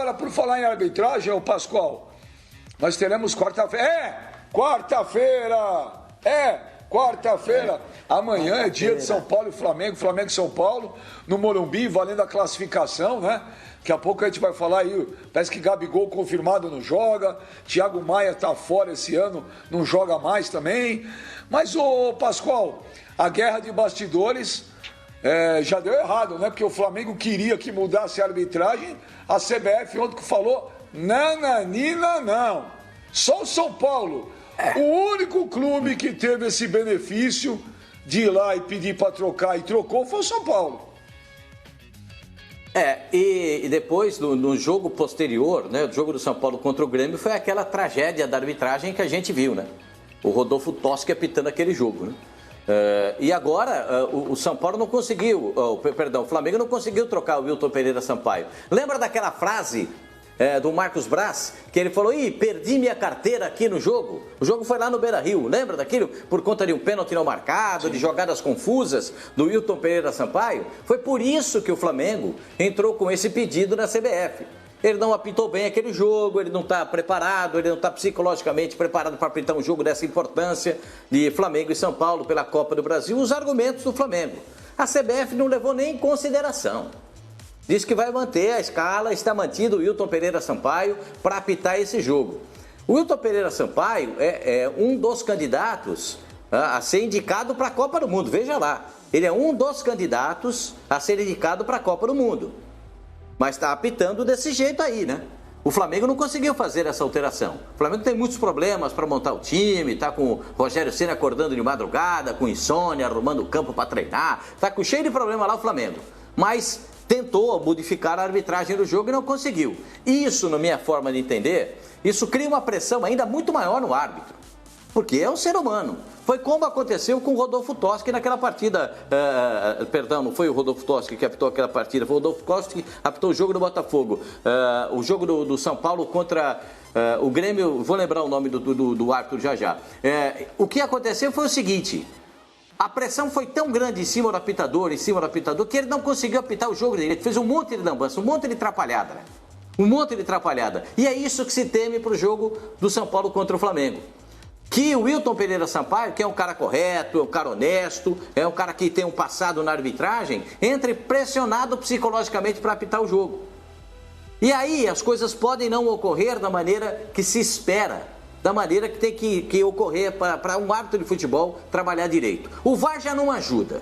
Agora, por falar em arbitragem, ô Pascoal, nós teremos quarta-feira. Quarta-feira. Amanhã é dia de São Paulo e Flamengo, Flamengo e São Paulo, no Morumbi, valendo a classificação, né? Daqui a pouco a gente vai falar aí, parece que Gabigol confirmado não joga, Thiago Maia tá fora esse ano, não joga mais também. Mas, ô Pascoal, a guerra de bastidores já deu errado, né? Porque o Flamengo queria que mudasse a arbitragem, a CBF ontem que falou, nananina não. Só o São Paulo, o único clube que teve esse benefício de ir lá e pedir para trocar e trocou foi o São Paulo. E depois, no jogo posterior, né, o jogo do São Paulo contra o Grêmio, foi aquela tragédia da arbitragem que a gente viu, né? O Rodolfo Toschi apitando aquele jogo, né? E agora, o São Paulo não conseguiu, o Flamengo não conseguiu trocar o Wilton Pereira Sampaio. Lembra daquela frase do Marcos Braz, que ele falou, perdi minha carteira aqui no jogo. O jogo foi lá no Beira-Rio, lembra daquilo? Por conta de um pênalti não marcado, de jogadas confusas do Wilton Pereira Sampaio. Foi por isso que o Flamengo entrou com esse pedido na CBF. Ele não apitou bem aquele jogo, ele não está preparado, ele não está psicologicamente preparado para apitar um jogo dessa importância de Flamengo e São Paulo pela Copa do Brasil. Os argumentos do Flamengo. A CBF não levou nem em consideração. Diz que vai manter a escala, está mantido o Wilton Pereira Sampaio para apitar esse jogo. O Wilton Pereira Sampaio é um dos candidatos a ser indicado para a Copa do Mundo. Veja lá, ele é um dos candidatos a ser indicado para a Copa do Mundo. Mas está apitando desse jeito aí, né? O Flamengo não conseguiu fazer essa alteração. O Flamengo tem muitos problemas para montar o time, está com o Rogério Ceni acordando de madrugada, com insônia, arrumando o campo para treinar. Está cheio de problema lá o Flamengo. Mas tentou modificar a arbitragem do jogo e não conseguiu. Isso, na minha forma de entender, isso cria uma pressão ainda muito maior no árbitro. Porque é um ser humano. Foi como aconteceu com o Rodolfo Toschi naquela partida. Não foi o Rodolfo Toschi que apitou aquela partida, foi o Rodolfo Toschi que apitou o jogo do Botafogo. O jogo do São Paulo contra o Grêmio, vou lembrar o nome do árbitro já. O que aconteceu foi o seguinte: a pressão foi tão grande em cima do apitador, que ele não conseguiu apitar o jogo dele. Ele fez um monte de lambança, um monte de atrapalhada. E é isso que se teme para o jogo do São Paulo contra o Flamengo. Que o Wilton Pereira Sampaio, que é um cara correto, é um cara honesto, é um cara que tem um passado na arbitragem, entre pressionado psicologicamente para apitar o jogo. E aí as coisas podem não ocorrer da maneira que se espera, da maneira que tem que ocorrer para um árbitro de futebol trabalhar direito. O VAR já não ajuda.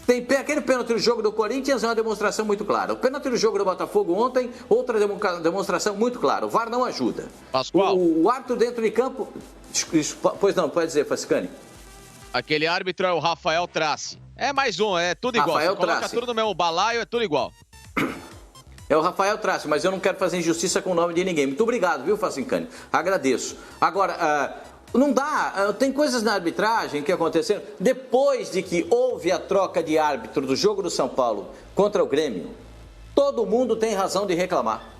Tem aquele pênalti no jogo do Corinthians, é uma demonstração muito clara. O pênalti no jogo do Botafogo ontem, outra demonstração muito clara. O VAR não ajuda. Pascoal. O árbitro dentro de campo... Pois não, pode dizer, Fascani. Aquele árbitro é o Rafael Trace. É mais um, é tudo igual. Rafael Você coloca Trace. tudo no mesmo balaio, é tudo igual. É o Rafael Trace, mas eu não quero fazer injustiça com o nome de ninguém. Muito obrigado, viu, Fascani? Agradeço. Agora, não dá, tem coisas na arbitragem que aconteceram depois de que houve a troca de árbitro do jogo do São Paulo contra o Grêmio. Todo mundo tem razão de reclamar.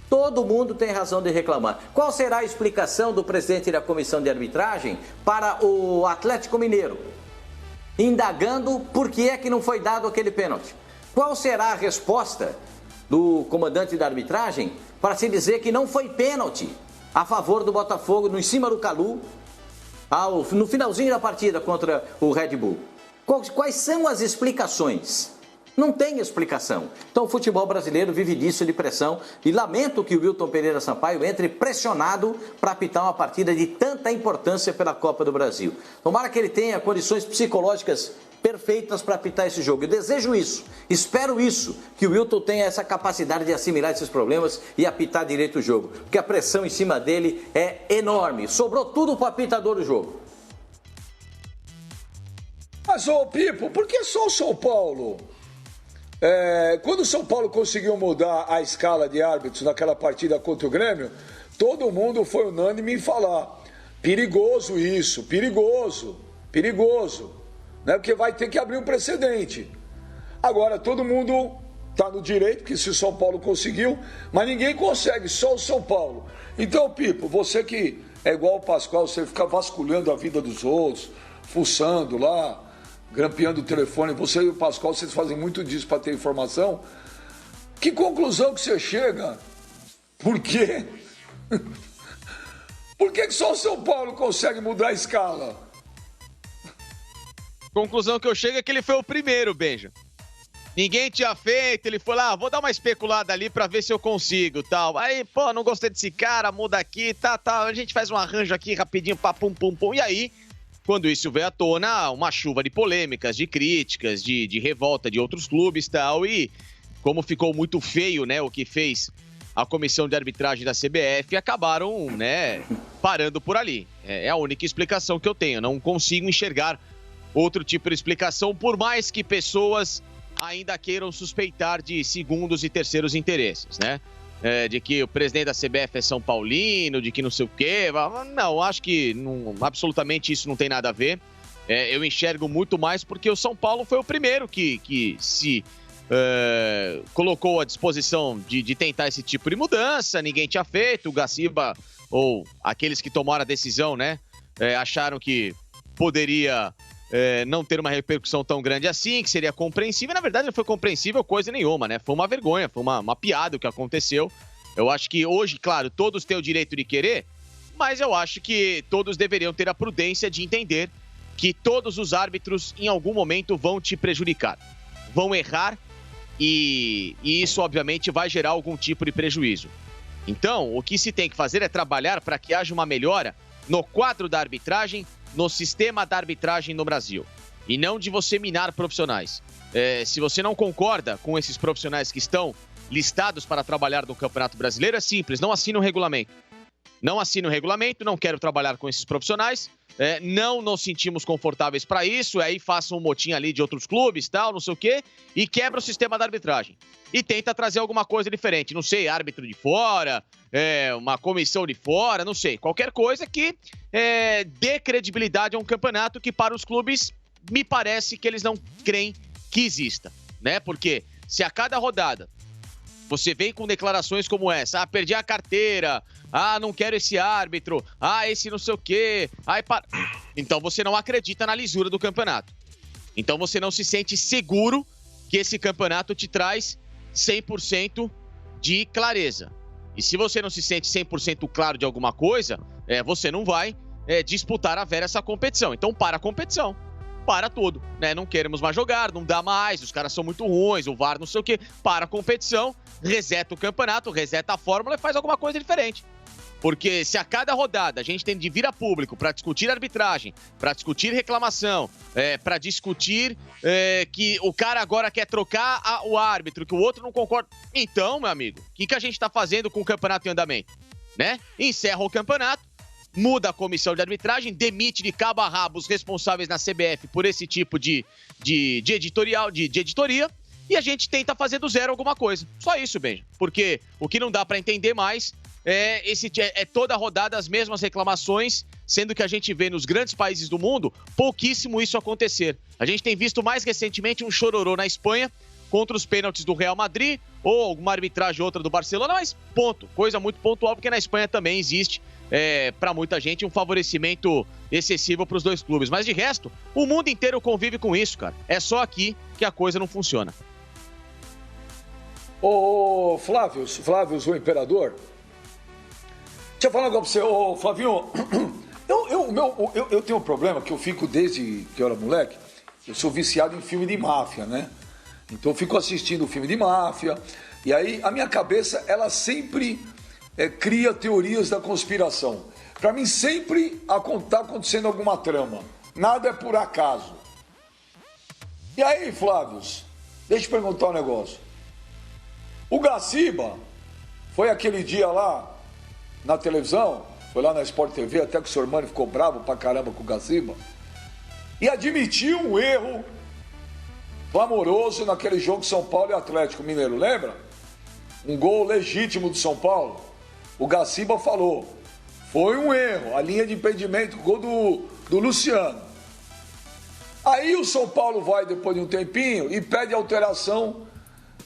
Todo mundo tem razão de reclamar. Qual será a explicação do presidente da comissão de arbitragem para o Atlético Mineiro? Indagando por que é que não foi dado aquele pênalti. Qual será a resposta do comandante da arbitragem para se dizer que não foi pênalti a favor do Botafogo no em cima do Calu no finalzinho da partida contra o Red Bull? Quais são as explicações? Não tem explicação. Então o futebol brasileiro vive disso de pressão e lamento que o Wilton Pereira Sampaio entre pressionado para apitar uma partida de tanta importância pela Copa do Brasil. Tomara que ele tenha condições psicológicas perfeitas para apitar esse jogo. Eu desejo isso, espero isso, que o Wilton tenha essa capacidade de assimilar esses problemas e apitar direito o jogo, porque a pressão em cima dele é enorme. Sobrou tudo para o apitador do jogo. Mas, ô Pipo, por que só o São Paulo? Quando o São Paulo conseguiu mudar a escala de árbitros naquela partida contra o Grêmio, todo mundo foi unânime em falar: perigoso isso, perigoso, né? Porque vai ter que abrir um precedente. Agora todo mundo está no direito, que se o São Paulo conseguiu, mas ninguém consegue, só o São Paulo. Então, Pipo, você que é igual o Pascoal, você fica vasculhando a vida dos outros, fuçando lá, grampeando o telefone, você e o Pascoal, vocês fazem muito disso para ter informação. Que conclusão que você chega Por quê? Por que só o São Paulo consegue mudar a escala? Conclusão que eu chego é que ele foi o primeiro, Benja. Ninguém tinha feito, ele foi lá, vou dar uma especulada ali pra ver se eu consigo, tal. Aí, pô, não gostei desse cara, muda aqui, tá, a gente faz um arranjo aqui rapidinho, pá, pum, pum, pum. E aí, quando isso veio à tona, uma chuva de polêmicas, de críticas, de revolta de outros clubes e tal. E como ficou muito feio, né, o que fez a comissão de arbitragem da CBF, acabaram, né, parando por ali. É a única explicação que eu tenho, não consigo enxergar outro tipo de explicação, por mais que pessoas ainda queiram suspeitar de segundos e terceiros interesses, né? De que o presidente da CBF é São Paulino, de que não sei o quê. Não, acho que absolutamente isso não tem nada a ver. Eu enxergo muito mais porque o São Paulo foi o primeiro que se colocou à disposição de tentar esse tipo de mudança. Ninguém tinha feito. O Gaciba, ou aqueles que tomaram a decisão, né, acharam que poderia não ter uma repercussão tão grande assim, que seria compreensível. Na verdade, não foi compreensível coisa nenhuma, né? Foi uma vergonha, foi uma piada o que aconteceu. Eu acho que hoje, claro, todos têm o direito de querer, mas eu acho que todos deveriam ter a prudência de entender que todos os árbitros, em algum momento, vão te prejudicar. Vão errar e isso, obviamente, vai gerar algum tipo de prejuízo. Então, o que se tem que fazer é trabalhar para que haja uma melhora no quadro da arbitragem, no sistema da arbitragem no Brasil. E não de você minar profissionais. Se você não concorda com esses profissionais que estão listados para trabalhar no Campeonato Brasileiro, é simples, não assina o regulamento. Não assina o regulamento, não quero trabalhar com esses profissionais, não nos sentimos confortáveis para isso, aí faça um motim ali de outros clubes, tal, não sei o quê, e quebra o sistema da arbitragem. E tenta trazer alguma coisa diferente, não sei, árbitro de fora, uma comissão de fora, não sei, qualquer coisa que dê credibilidade a um campeonato que para os clubes me parece que eles não creem que exista, né? Porque se a cada rodada você vem com declarações como essa, perdi a carteira, não quero esse árbitro, esse não sei o quê, então você não acredita na lisura do campeonato. Então você não se sente seguro que esse campeonato te traz 100% de clareza. E se você não se sente 100% claro de alguma coisa, você não vai disputar a vera essa competição. Então para a competição. Para tudo, né? Não queremos mais jogar, não dá mais, os caras são muito ruins, o VAR não sei o quê. Para a competição, reseta o campeonato, reseta a fórmula e faz alguma coisa diferente. Porque se a cada rodada a gente tem de vir a público para discutir arbitragem, para discutir reclamação, para discutir que o cara agora quer trocar o árbitro, que o outro não concorda. Então, meu amigo, o que a gente está fazendo com o campeonato em andamento? Né? Encerra o campeonato, muda a comissão de arbitragem, demite de cabo a rabo os responsáveis na CBF por esse tipo de editoria, e a gente tenta fazer do zero alguma coisa. Só isso, Benja. Porque o que não dá para entender mais é toda rodada as mesmas reclamações, sendo que a gente vê nos grandes países do mundo pouquíssimo isso acontecer. A gente tem visto mais recentemente um chororô na Espanha contra os pênaltis do Real Madrid, ou alguma arbitragem outra do Barcelona, mas ponto, coisa muito pontual, porque na Espanha também existe para muita gente um favorecimento excessivo para os dois clubes. Mas de resto, o mundo inteiro convive com isso, cara. É só aqui que a coisa não funciona. Ô Flávio, o imperador, deixa eu falar um negócio pra você, ô Flavinho. Eu tenho um problema que eu fico desde que eu era moleque, eu sou viciado em filme de máfia, né? Então eu fico assistindo filme de máfia, e aí a minha cabeça, ela sempre cria teorias da conspiração. Para mim sempre tá acontecendo alguma trama, nada é por acaso. E aí, Flávio, deixa eu perguntar um negócio. O Gaciba foi aquele dia lá na televisão, foi lá na Sport TV, até que o Sormani ficou bravo pra caramba com o Gaciba, e admitiu um erro clamoroso naquele jogo São Paulo e Atlético Mineiro, lembra? Um gol legítimo do São Paulo. O Gaciba falou, foi um erro, a linha de impedimento, gol do Luciano. Aí o São Paulo vai, depois de um tempinho, e pede alteração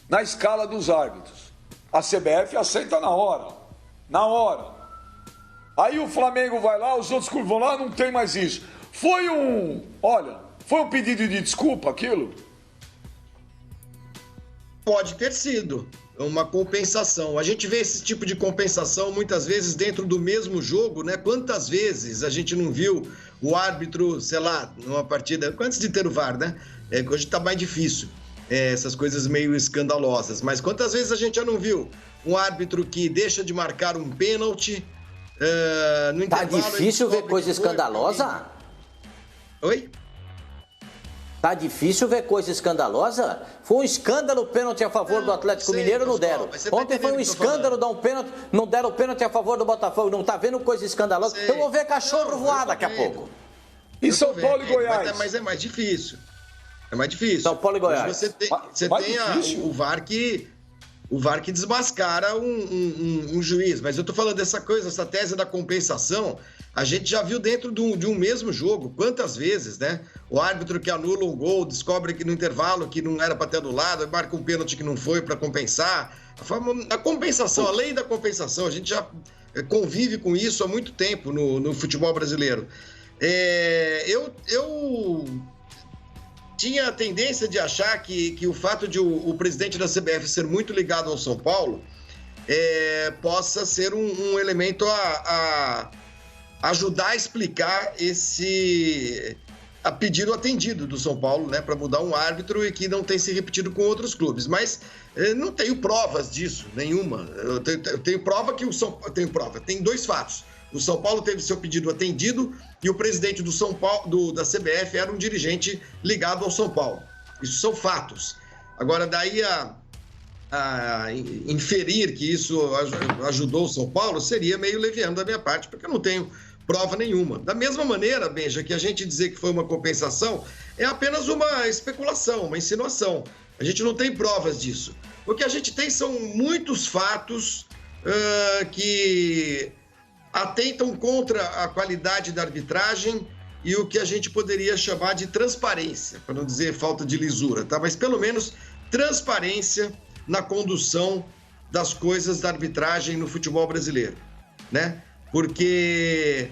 na escala dos árbitros. A CBF aceita na hora. Aí o Flamengo vai lá, os outros clubes vão lá, não tem mais isso. Foi um pedido de desculpa aquilo? Pode ter sido. uma compensação. A gente vê esse tipo de compensação muitas vezes dentro do mesmo jogo, né? Quantas vezes a gente não viu o árbitro, sei lá, numa partida, antes de ter o VAR, né? Hoje está mais difícil, essas coisas meio escandalosas. Mas quantas vezes a gente já não viu um árbitro que deixa de marcar um pênalti no intervalo? Tá difícil ver coisa escandalosa? Oi? Tá difícil ver coisa escandalosa? Foi um escândalo o pênalti a favor do Atlético Mineiro, não deram. Ontem foi um escândalo dar um pênalti, não deram o pênalti a favor do Botafogo. Não tá vendo coisa escandalosa? Eu vou ver cachorro voar daqui a pouco. E São Paulo e Goiás? Mas é mais difícil. É mais difícil. São Paulo e Goiás. Você tem o VAR que desmascara um juiz. Mas eu tô falando dessa coisa, essa tese da compensação, a gente já viu dentro de um mesmo jogo. Quantas vezes, né? O árbitro que anula um gol, descobre que no intervalo que não era para ter anulado, marca um pênalti que não foi para compensar. A compensação, a lei da compensação, a gente já convive com isso há muito tempo no futebol brasileiro. Eu tinha a tendência de achar que o fato de o presidente da CBF ser muito ligado ao São Paulo possa ser um elemento a ajudar a explicar a pedido atendido do São Paulo, né, para mudar um árbitro e que não tem se repetido com outros clubes. Mas não tenho provas disso, nenhuma. Eu tenho prova que tem dois fatos. O São Paulo teve seu pedido atendido e o presidente do São Paulo, da CBF, era um dirigente ligado ao São Paulo. Isso são fatos. Agora, daí a inferir que isso ajudou o São Paulo seria meio leviano da minha parte, porque eu não tenho prova nenhuma. Da mesma maneira, Benja, que a gente dizer que foi uma compensação é apenas uma especulação, uma insinuação. A gente não tem provas disso. O que a gente tem são muitos fatos que atentam contra a qualidade da arbitragem e o que a gente poderia chamar de transparência, para não dizer falta de lisura, tá? Mas pelo menos transparência na condução das coisas da arbitragem no futebol brasileiro, né? Porque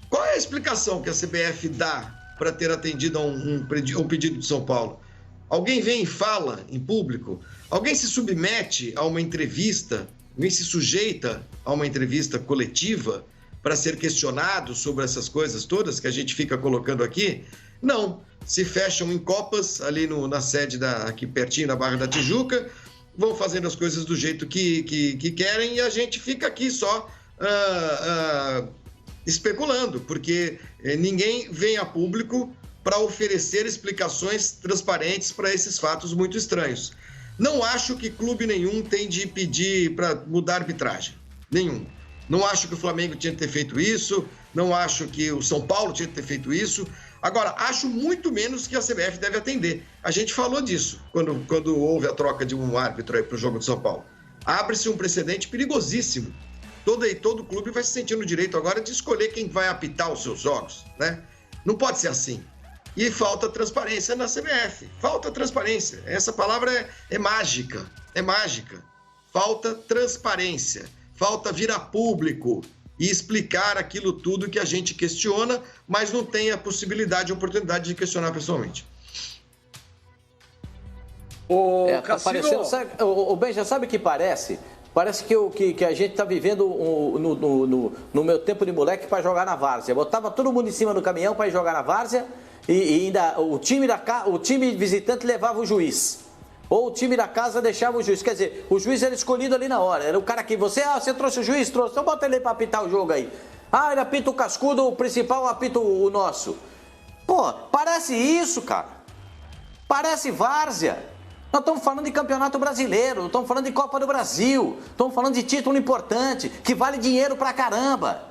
qual é a explicação que a CBF dá para ter atendido a um pedido de São Paulo? Alguém vem e fala em público? Alguém se submete a uma entrevista? Alguém se sujeita a uma entrevista coletiva para ser questionado sobre essas coisas todas que a gente fica colocando aqui? Não. Se fecham em copas ali na sede aqui pertinho da Barra da Tijuca, vão fazendo as coisas do jeito que querem e a gente fica aqui só especulando, porque ninguém vem a público para oferecer explicações transparentes para esses fatos muito estranhos. Não acho que clube nenhum tem de pedir para mudar a arbitragem. Nenhum. Não acho que o Flamengo tinha que ter feito isso, não acho que o São Paulo tinha que ter feito isso. Agora, acho muito menos que a CBF deve atender. A gente falou disso quando houve a troca de um árbitro aí para o jogo de São Paulo. Abre-se um precedente perigosíssimo. Todo clube vai se sentir no direito agora de escolher quem vai apitar os seus jogos, né? Não pode ser assim. E falta transparência na CBF. Falta transparência. Essa palavra é mágica. É mágica. Falta transparência. Falta vir a público e explicar aquilo tudo que a gente questiona, mas não tem a possibilidade e oportunidade de questionar pessoalmente. Tá parecendo, o Benja, sabe o que parece? Parece que a gente está vivendo no meu tempo de moleque para jogar na várzea. Botava todo mundo em cima do caminhão para ir jogar na várzea e ainda o time visitante levava o juiz. Ou o time da casa deixava o juiz. Quer dizer, o juiz era escolhido ali na hora. Era o cara que você trouxe o juiz? Trouxe. Então bota ele para apitar o jogo aí. Ele apita o cascudo, o principal apita o nosso. Pô, parece isso, cara. Parece várzea. Nós estamos falando de campeonato brasileiro, estamos falando de Copa do Brasil, estamos falando de título importante, que vale dinheiro pra caramba.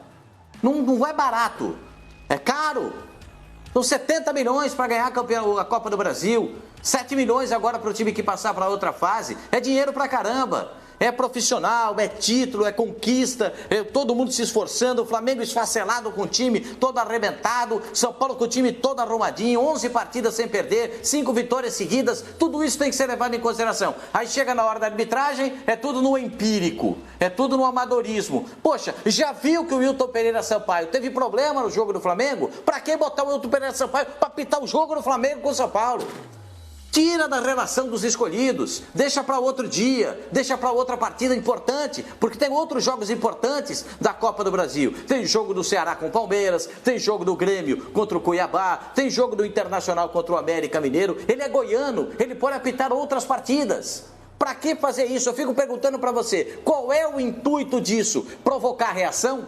Não é barato, é caro. São 70 milhões para ganhar a Copa do Brasil, 7 milhões agora para o time que passar para outra fase. É dinheiro pra caramba. É profissional, é título, é conquista, todo mundo se esforçando, o Flamengo esfacelado com o time todo arrebentado, São Paulo com o time todo arrumadinho, 11 partidas sem perder, 5 vitórias seguidas, tudo isso tem que ser levado em consideração. Aí chega na hora da arbitragem, é tudo no empírico, é tudo no amadorismo. Poxa, já viu que o Wilton Pereira Sampaio teve problema no jogo do Flamengo? Pra que botar o Wilton Pereira Sampaio pra pitar o jogo do Flamengo com o São Paulo? Tira da relação dos escolhidos, deixa para outro dia, deixa para outra partida importante, porque tem outros jogos importantes da Copa do Brasil. Tem jogo do Ceará com o Palmeiras, tem jogo do Grêmio contra o Cuiabá, tem jogo do Internacional contra o América Mineiro. Ele é goiano, ele pode apitar outras partidas. Para que fazer isso? Eu fico perguntando para você, qual é o intuito disso? Provocar reação?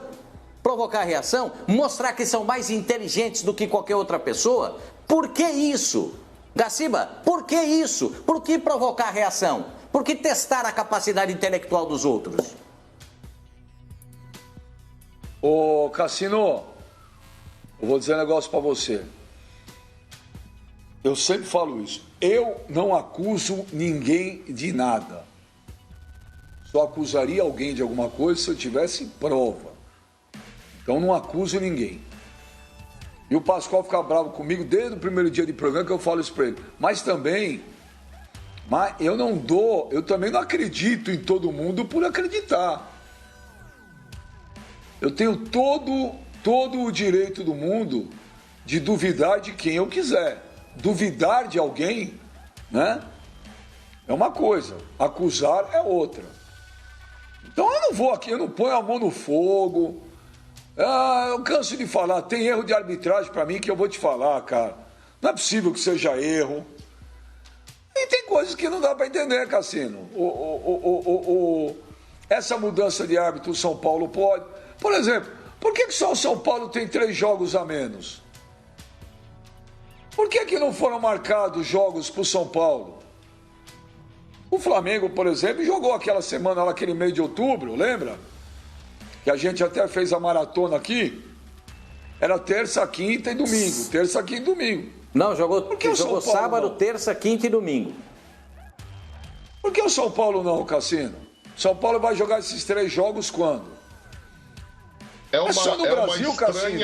Provocar reação? Mostrar que são mais inteligentes do que qualquer outra pessoa? Por que isso? Gaciba, por que isso? Por que provocar reação? Por que testar a capacidade intelectual dos outros? Ô, Cassino, eu vou dizer um negócio pra você. Eu sempre falo isso. Eu não acuso ninguém de nada. Só acusaria alguém de alguma coisa se eu tivesse prova. Então não acuso ninguém. E o Pascoal fica bravo comigo desde o primeiro dia de programa que eu falo isso pra ele. Mas eu também não acredito em todo mundo por acreditar. Eu tenho todo o direito do mundo de duvidar de quem eu quiser. Duvidar de alguém, né? É uma coisa, acusar é outra. Então eu não vou aqui, eu não ponho a mão no fogo. Eu canso de falar, tem erro de arbitragem pra mim que eu vou te falar, cara. Não é possível que seja erro. E tem coisas que não dá pra entender, Cassino. Essa mudança de árbitro o São Paulo pode. Por exemplo, por que só o São Paulo tem 3 jogos a menos? Por que não foram marcados jogos pro São Paulo? O Flamengo, por exemplo, jogou aquela semana lá, aquele mês de outubro, lembra? Que a gente até fez a maratona aqui, era terça, quinta e domingo. Terça, quinta e domingo. Não, jogou sábado, não? Terça, quinta e domingo. Por que o São Paulo não, Cassino? São Paulo vai jogar esses 3 jogos quando? É só no Brasil, Cassino.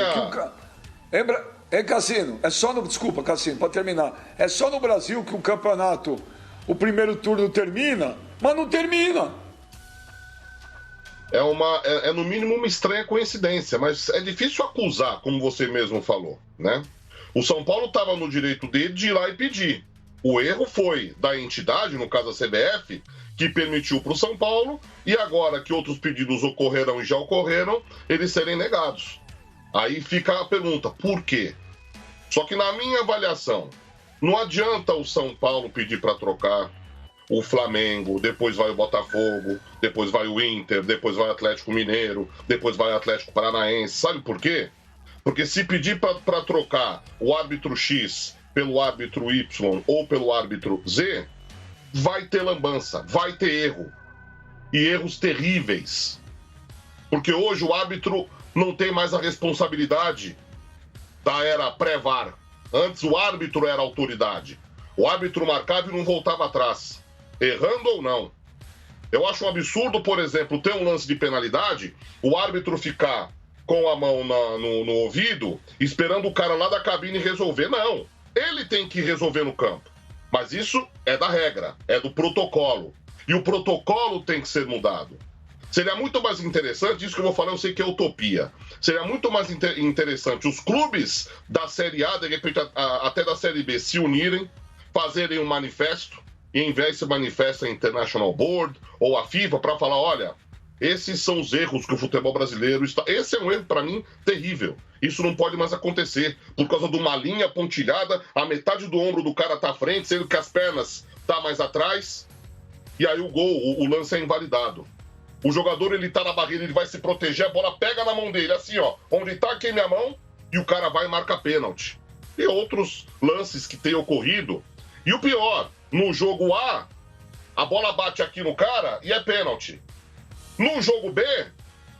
Cassino, é só no... Desculpa, Cassino, para terminar. É só no Brasil que o campeonato, o primeiro turno termina, mas não termina. É no mínimo uma estranha coincidência, mas é difícil acusar, como você mesmo falou, né? O São Paulo estava no direito dele de ir lá e pedir. O erro foi da entidade, no caso a CBF, que permitiu para o São Paulo, e agora que outros pedidos ocorreram e já ocorreram, eles serem negados. Aí fica a pergunta, por quê? Só que na minha avaliação, não adianta o São Paulo pedir para trocar, o Flamengo, depois vai o Botafogo, depois vai o Inter, depois vai o Atlético Mineiro, depois vai o Atlético Paranaense. Sabe por quê? Porque se pedir para trocar o árbitro X pelo árbitro Y ou pelo árbitro Z, vai ter lambança, vai ter erro. E erros terríveis. Porque hoje o árbitro não tem mais a responsabilidade da era pré-VAR. Antes o árbitro era a autoridade. O árbitro marcava e não voltava atrás. Errando ou não. Eu acho um absurdo, por exemplo, ter um lance de penalidade, o árbitro ficar com a mão no ouvido, esperando o cara lá da cabine resolver. Não, ele tem que resolver no campo. Mas isso é da regra, é do protocolo. E o protocolo tem que ser mudado. Seria muito mais interessante, isso que eu vou falar, eu sei que é utopia. Seria muito mais interessante os clubes da Série A, de repente até da Série B, se unirem, fazerem um manifesto, e em vez de se manifesta a International Board ou a FIFA para falar, olha, esses são os erros que o futebol brasileiro está... Esse é um erro, para mim, terrível. Isso não pode mais acontecer por causa de uma linha pontilhada, a metade do ombro do cara está à frente, sendo que as pernas estão mais atrás, e aí o gol, o lance é invalidado. O jogador, ele tá na barreira, ele vai se proteger, a bola pega na mão dele, assim, ó, onde tá aqui minha mão, e o cara vai e marca pênalti. E outros lances que têm ocorrido. E o pior, no jogo A, a bola bate aqui no cara e é pênalti. No jogo B,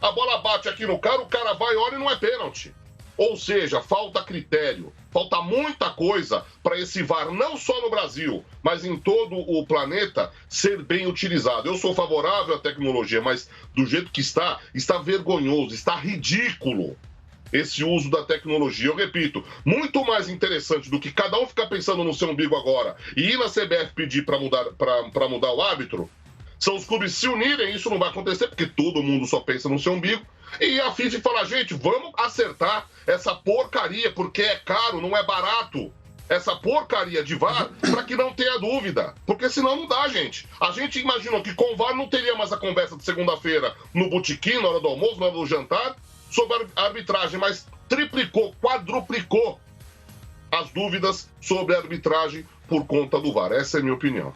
a bola bate aqui no cara, o cara vai, olha e não é pênalti. Ou seja, falta critério, falta muita coisa para esse VAR, não só no Brasil, mas em todo o planeta, ser bem utilizado. Eu sou favorável à tecnologia, mas do jeito que está vergonhoso, está ridículo esse uso da tecnologia. Eu repito, muito mais interessante do que cada um ficar pensando no seu umbigo agora e ir na CBF pedir para mudar o árbitro, são os clubes se unirem. Isso não vai acontecer porque todo mundo só pensa no seu umbigo. E a FIFA fala, gente, vamos acertar essa porcaria, porque é caro, não é barato. essa porcaria de VAR para que não tenha dúvida. Porque senão não dá, gente. A gente imaginou que com o VAR não teria mais a conversa de segunda-feira no botequim, na hora do almoço, na hora do jantar, sobre a arbitragem, mas triplicou, quadruplicou as dúvidas sobre a arbitragem por conta do VAR. Essa é a minha opinião.